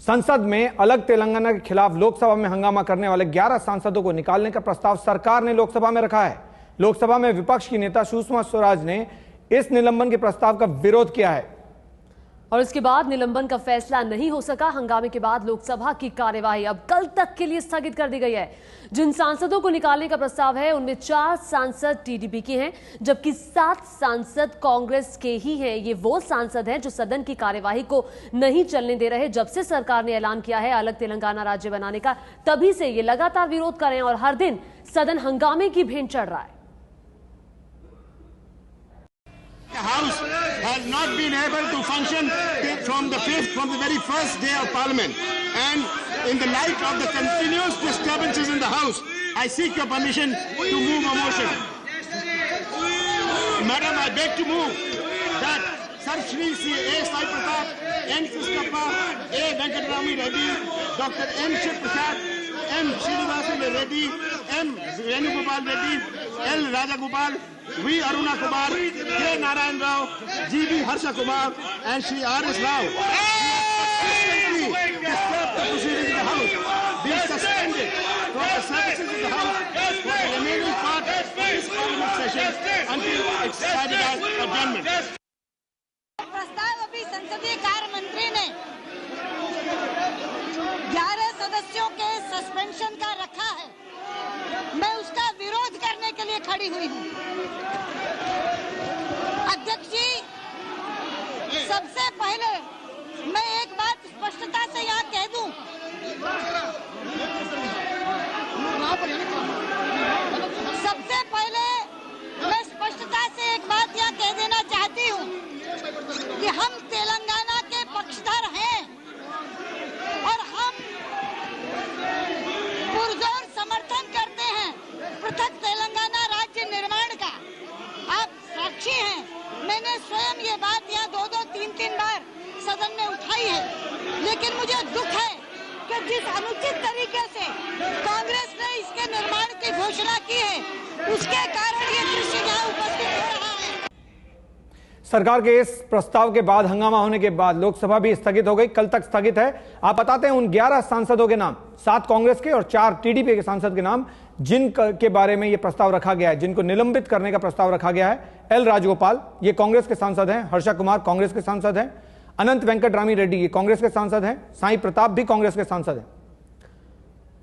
संसद में अलग तेलंगाना के खिलाफ लोकसभा में हंगामा करने वाले 11 सांसदों को निकालने का प्रस्ताव सरकार ने लोकसभा में रखा है। लोकसभा में विपक्ष की नेता सुषमा स्वराज ने इस निलंबन के प्रस्ताव का विरोध किया है और इसके बाद निलंबन का फैसला नहीं हो सका। हंगामे के बाद लोकसभा की कार्यवाही अब कल तक के लिए स्थगित कर दी गई है। जिन सांसदों को निकालने का प्रस्ताव है उनमें 4 सांसद टीडीपी के हैं, जबकि 7 सांसद कांग्रेस के ही हैं। ये वो सांसद हैं जो सदन की कार्यवाही को नहीं चलने दे रहे। जब से सरकार ने ऐलान किया है अलग तेलंगाना राज्य बनाने का, तभी से ये लगातार विरोध कर रहे हैं और हर दिन सदन हंगामे की भेंट चढ़ रहा है। The House has not been able to function from the very first day of Parliament, and in the light of the continuous disturbances in the House, I seek your permission to move a motion. Madam, I beg to move that Sir Shri A. Sai Pratap, N. Krishappa, A. Venkatarami Reddy, Dr. M. Shiv Prasad, M. Srinivasan Reddy, M. Venugopal Reddy, L. Rajagopal, V. Aruna Kumar, K. Narayan Rao, G. V. Harsha Kumar, and Shri R. S. Rao. Disturb the proceedings in the House. Be suspended from the services of the House for the remaining part of this Parliament session until excited as adjournment. प्रस्ताव अभी संसदीय कार्य मंत्री ने 11 सदस्यों के suspension का रखा है। मैं उसका विरोध करने के लिए खड़ी हुई हूँ। अध्यक्ष जी, सबसे पहले मैं एक बात स्पष्टता से यहाँ कह दूं। सबसे पहले मैं स्पष्टता से एक बात यहाँ कह देना चाहती हूँ कि हम तेलंगाना के पक्षधर हैं और हम पुरजोर समर्थन करते हैं पृथक तेलंगाना राज्य निर्माण का। आप साक्षी हैं, मैंने स्वयं ये बात यहाँ 2-2, 3-3 बार सदन में उठाई है। लेकिन मुझे दुख है कि जिस अनुचित तरीके से कांग्रेस ने इसके निर्माण की घोषणा की है, उसके कारण ये दृश्य यहाँ उपस्थित हो रहा है। सरकार के इस प्रस्ताव के बाद हंगामा होने के बाद लोकसभा भी स्थगित हो गई, कल तक स्थगित है। आप बताते हैं उन 11 सांसदों के नाम, 7 कांग्रेस के और 4 टीडीपी के सांसद के नाम, जिन के बारे में यह प्रस्ताव रखा गया है, जिनको निलंबित करने का प्रस्ताव रखा गया है। एल राजगोपाल, ये कांग्रेस के सांसद हैं। हर्षा कुमार कांग्रेस के सांसद हैं। अनंत वेंकटरामी रेड्डी ये कांग्रेस के सांसद हैं। साई प्रताप भी कांग्रेस के सांसद हैं।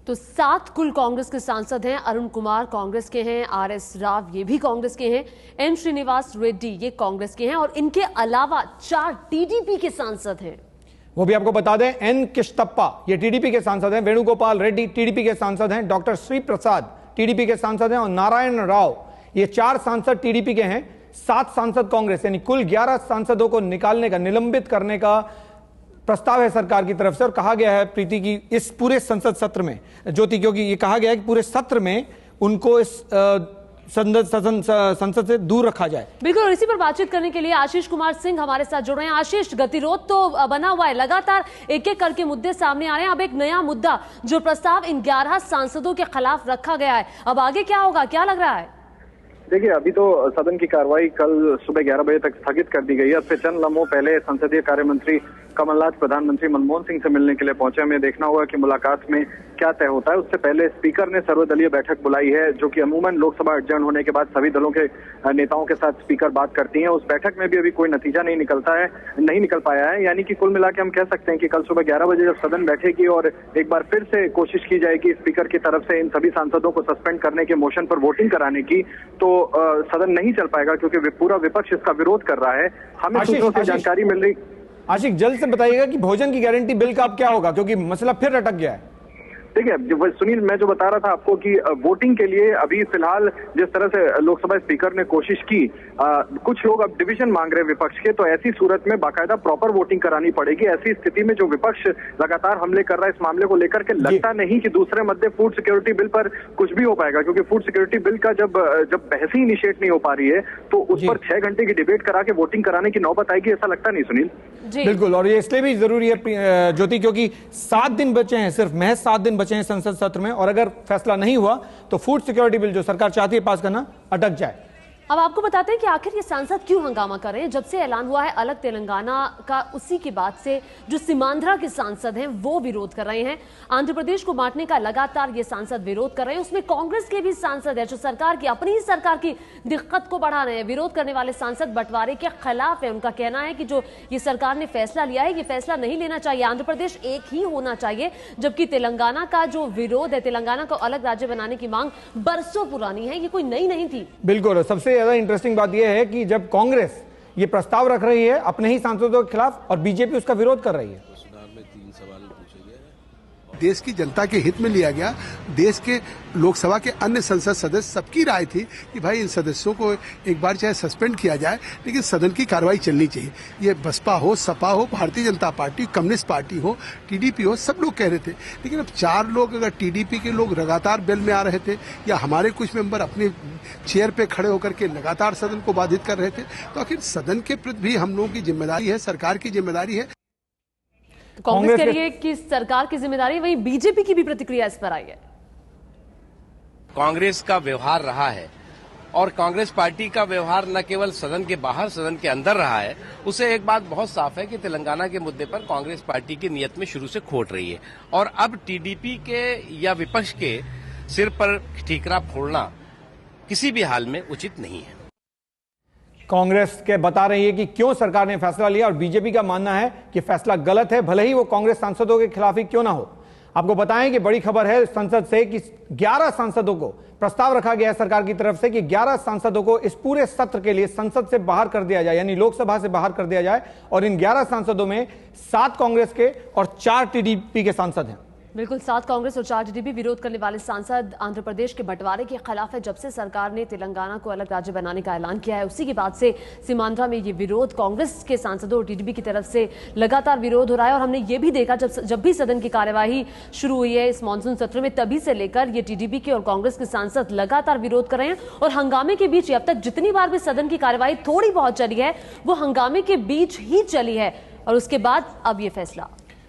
तो 7 कुल कांग्रेस के सांसद हैं। अरुण कुमार कांग्रेस के हैं, RS राव ये भी कांग्रेस के हैं, M. श्रीनिवास रेड्डी ये कांग्रेस के हैं और इनके अलावा 4 टीडीपी के सांसद हैं। वो भी आपको बता दें, N. कृष्णप्पा ये टीडीपी के सांसद हैं, वेणुगोपाल रेड्डी टीडीपी के सांसद हैं, डॉक्टर श्री प्रसाद टीडीपी के सांसद हैं और नारायण राव ये 4 सांसद टीडीपी के हैं। 7 सांसद कांग्रेस, यानी कुल 11 सांसदों को निकालने का, निलंबित करने का प्रस्ताव है सरकार की तरफ से। और कहा गया है प्रीति की इस पूरे संसद सत्र में, ज्योति, क्योंकि ये कहा गया है कि पूरे सत्र में उनको इस संसद से दूर रखा जाए। बिल्कुल, और इसी पर बातचीत करने के लिए आशीष कुमार सिंह हमारे साथ जुड़ रहे हैं। आशीष, गतिरोध तो बना हुआ है, लगातार एक-एक करके मुद्दे सामने आ रहे हैं। अब एक नया मुद्दा जो प्रस्ताव इन 11 सांसदों के खिलाफ रखा गया है, अब आगे क्या होगा, क्या लग रहा है? देखिए, अभी तो सदन की कार्रवाई कल सुबह 11 बजे तक स्थगित कर दी गई है। इससे चंद लम्हों पहले संसदीय कार्य मंत्री कमलनाथ प्रधानमंत्री मनमोहन सिंह से मिलने के लिए पहुंचे। हमें देखना होगा कि मुलाकात में क्या तय होता है। उससे पहले स्पीकर ने सर्वदलीय बैठक बुलाई है, जो कि अमूमन लोकसभा एडजर्न होने के बाद सभी दलों के नेताओं के साथ स्पीकर बात करती हैं। उस बैठक में भी अभी कोई नतीजा नहीं निकल पाया है। यानी कि कुल मिला के हम कह सकते हैं कि कल सुबह 11 बजे जब सदन बैठेगी और एक बार फिर से कोशिश की जाएगी स्पीकर की तरफ से इन सभी सांसदों को सस्पेंड करने के मोशन पर वोटिंग कराने की, तो सदन नहीं चल पाएगा, क्योंकि पूरा विपक्ष इसका विरोध कर रहा है। हमें सूत्रों से जानकारी मिल रही। आशिक, जल्द से बताइएगा कि भोजन की गारंटी बिल का अब क्या होगा, क्योंकि मसला फिर अटक गया है। देखिए सुनील, मैं जो बता रहा था आपको कि वोटिंग के लिए अभी फिलहाल जिस तरह से लोकसभा स्पीकर ने कोशिश की, कुछ लोग अब डिवीजन मांग रहे विपक्ष के, तो ऐसी सूरत में बाकायदा प्रॉपर वोटिंग करानी पड़ेगी। ऐसी स्थिति में जो विपक्ष लगातार हमले कर रहा है इस मामले को लेकर के, लगता नहीं कि दूसरे मध्य फूड सिक्योरिटी बिल पर कुछ भी हो पाएगा, क्योंकि फूड सिक्योरिटी बिल का जब बहस ही इनिशिएट नहीं हो पा रही है तो उस पर 6 घंटे की डिबेट करा के वोटिंग कराने की नौबत आएगी, ऐसा लगता नहीं सुनील। बिल्कुल, और ये इसलिए भी जरूरी है ज्योति, क्योंकि 7 दिन बचे हैं, सिर्फ महज 7 दिन बचे हैं संसद सत्र में, और अगर फैसला नहीं हुआ तो फूड सिक्योरिटी बिल जो सरकार चाहती है पास करना अटक जाए। अब आपको बताते हैं कि आखिर ये सांसद क्यों हंगामा कर रहे हैं। जब से ऐलान हुआ है अलग तेलंगाना का, उसी के बाद से जो सीमांध्रा के सांसद हैं वो विरोध कर रहे हैं। आंध्र प्रदेश को बांटने का लगातार ये सांसद विरोध कर रहे हैं। उसमें कांग्रेस के भी सांसद है जो सरकार की, अपनी ही सरकार की दिक्कत को बढ़ा रहे हैं। विरोध करने वाले सांसद बंटवारे के खिलाफ है। उनका कहना है कि जो ये सरकार ने फैसला लिया है, ये फैसला नहीं लेना चाहिए। आंध्र प्रदेश एक ही होना चाहिए, जबकि तेलंगाना का जो विरोध है, तेलंगाना को अलग राज्य बनाने की मांग बरसों पुरानी है, ये कोई नई नहीं थी। बिल्कुल। सबसे ज्यादा इंटरेस्टिंग बात यह है कि जब कांग्रेस ये प्रस्ताव रख रही है अपने ही सांसदों के खिलाफ और बीजेपी उसका विरोध कर रही है। देश की जनता के हित में लिया गया। देश के लोकसभा के अन्य संसद सदस्य सबकी राय थी कि भाई इन सदस्यों को एक बार चाहे सस्पेंड किया जाए, लेकिन सदन की कार्रवाई चलनी चाहिए। ये बसपा हो, सपा हो, Bharatiya Janata party, communist party हो, टीडीपी हो, सब लोग कह रहे थे। लेकिन अब 4 लोग, अगर टीडीपी के लोग लगातार बेल में आ रहे थे या हमारे कुछ मेंबर अपने चेयर पे खड़े होकर के लगातार सदन को बाधित कर रहे थे, तो आखिर सदन के प्रति भी हम लोगों की जिम्मेदारी है, सरकार की जिम्मेदारी है। कांग्रेस कह रही है कि सरकार की जिम्मेदारी, वहीं बीजेपी की भी प्रतिक्रिया इस पर आई है। कांग्रेस का व्यवहार रहा है और कांग्रेस पार्टी का व्यवहार न केवल सदन के बाहर, सदन के अंदर रहा है। उसे एक बात बहुत साफ है कि तेलंगाना के मुद्दे पर कांग्रेस पार्टी की नीयत में शुरू से खोट रही है और अब टीडीपी के या विपक्ष के सिर पर ठीकरा फोड़ना किसी भी हाल में उचित नहीं है। कांग्रेस के बता रही है कि क्यों सरकार ने फैसला लिया और बीजेपी का मानना है कि फैसला गलत है, भले ही वो कांग्रेस सांसदों के खिलाफ ही क्यों ना हो। आपको बताएं कि बड़ी खबर है संसद से कि 11 सांसदों को प्रस्ताव रखा गया है सरकार की तरफ से कि 11 सांसदों को इस पूरे सत्र के लिए संसद से बाहर कर दिया जाए, यानी लोकसभा से बाहर कर दिया जाए। और इन 11 सांसदों में 7 कांग्रेस के और 4 टीडीपी के सांसद हैं। बिल्कुल, 7 कांग्रेस और 4 टीडीपी। विरोध करने वाले सांसद आंध्र प्रदेश के बंटवारे के खिलाफ है। जब से सरकार ने तेलंगाना को अलग राज्य बनाने का ऐलान किया है, उसी के बाद से सीमांध्रा में ये विरोध कांग्रेस के सांसदों और टीडीपी की तरफ से लगातार विरोध हो रहा है। और हमने ये भी देखा जब भी सदन की कार्यवाही शुरू हुई है इस मानसून सत्र में, तभी से लेकर ये टीडीपी के और कांग्रेस के सांसद लगातार विरोध कर रहे हैं। और हंगामे के बीच अब तक जितनी बार भी सदन की कार्यवाही थोड़ी बहुत चली है, वो हंगामे के बीच ही चली है और उसके बाद अब ये फैसला।